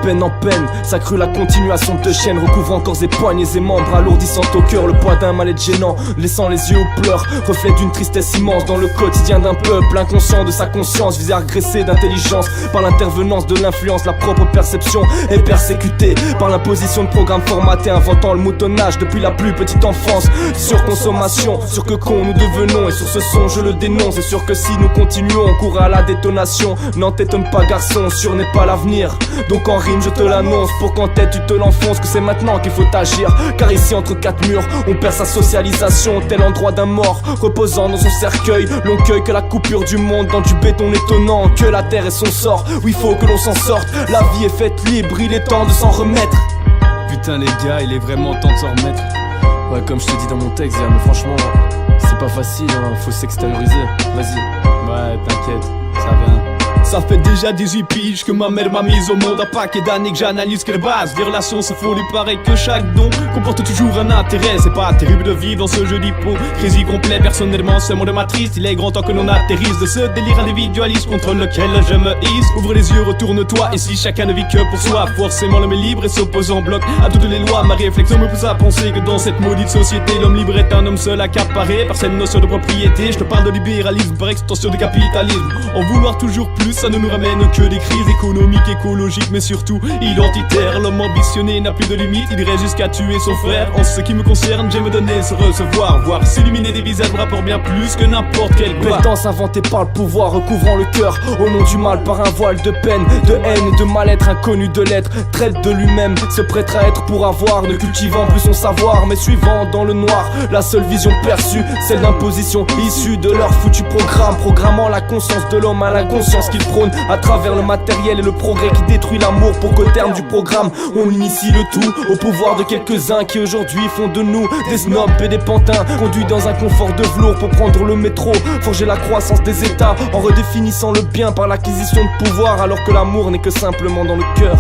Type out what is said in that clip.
peine en peine, s'accrut la continuation de chaînes, recouvrant corps et poignets et membres, alourdissant au cœur le poids d'un mal-être gênant, laissant les yeux aux pleurs, reflet d'une tristesse immense dans le quotidien d'un peuple inconscient de sa conscience, visé à agresser d'intelligence par l'intervenance de l'influence. La propre perception est persécutée par l'imposition de programmes formatés, inventant le moutonnage depuis la plus petite enfance. Surconsommation, sur que con nous devenons, et sur ce son je le dénonce. C'est sûr que si nous continuons, on court à la détonation. N'en t'étonne pas garçon, sûr n'est pas l'avenir. Donc en rime je te l'annonce, pour qu'en tête tu te l'enfonces, que c'est maintenant qu'il faut agir. Car ici entre quatre murs, on perd sa socialisation, tel endroit d'un mort, reposant dans son cercueil. L'on cueille que la coupure du monde dans du béton étonnant, que la terre est son sort, où il faut que l'on s'en sorte. La vie est faite libre, il est temps de s'en remettre. Putain les gars, il est vraiment temps de s'en remettre. Ouais, comme je te dis dans mon texte, mais franchement, c'est pas facile, hein, faut s'extérioriser. Vas-y. Ouais, t'inquiète, ça vient. Ça fait déjà 18 piges que ma mère m'a mise au monde. Un paquet d'années que j'analyse qu'elle base. Les relations se font, lui paraît que chaque don comporte toujours un intérêt. C'est pas terrible de vivre dans ce jeu d'hypocrisie complet. Personnellement, ce monde m'attriste. Il est grand temps que l'on atterrisse de ce délire individualiste contre lequel je me hisse. Ouvre les yeux, retourne-toi. Et si chacun ne vit que pour soi, forcément l'homme est libre et s'oppose en bloc à toutes les lois. Ma réflexion me pousse à penser que dans cette maudite société, l'homme libre est un homme seul accaparé par cette notion de propriété. Je te parle de libéralisme par extension de capitalisme. En vouloir toujours plus, ça ne nous ramène que des crises économiques, écologiques, mais surtout identitaires. L'homme ambitionné n'a plus de limite, il irait jusqu'à tuer son frère. En ce qui me concerne, j'aime donner, se recevoir, voir s'illuminer des visages me rapporte bien plus que n'importe quel gloire. Pétence inventée par le pouvoir, recouvrant le cœur au nom du mal par un voile de peine, de haine et de mal-être inconnu de l'être. Traite de lui-même, se prête à être pour avoir, ne cultivant plus son savoir, mais suivant dans le noir la seule vision perçue, celle d'imposition issue de leur foutu programme, programmant la conscience de l'homme à l'inconscience qu'il prône à travers le matériel et le progrès qui détruit l'amour, pour qu'au terme du programme on initie le tout au pouvoir de quelques-uns qui aujourd'hui font de nous des snobs et des pantins, conduits dans un confort de velours pour prendre le métro, forger la croissance des états en redéfinissant le bien par l'acquisition de pouvoir, alors que l'amour n'est que simplement dans le cœur.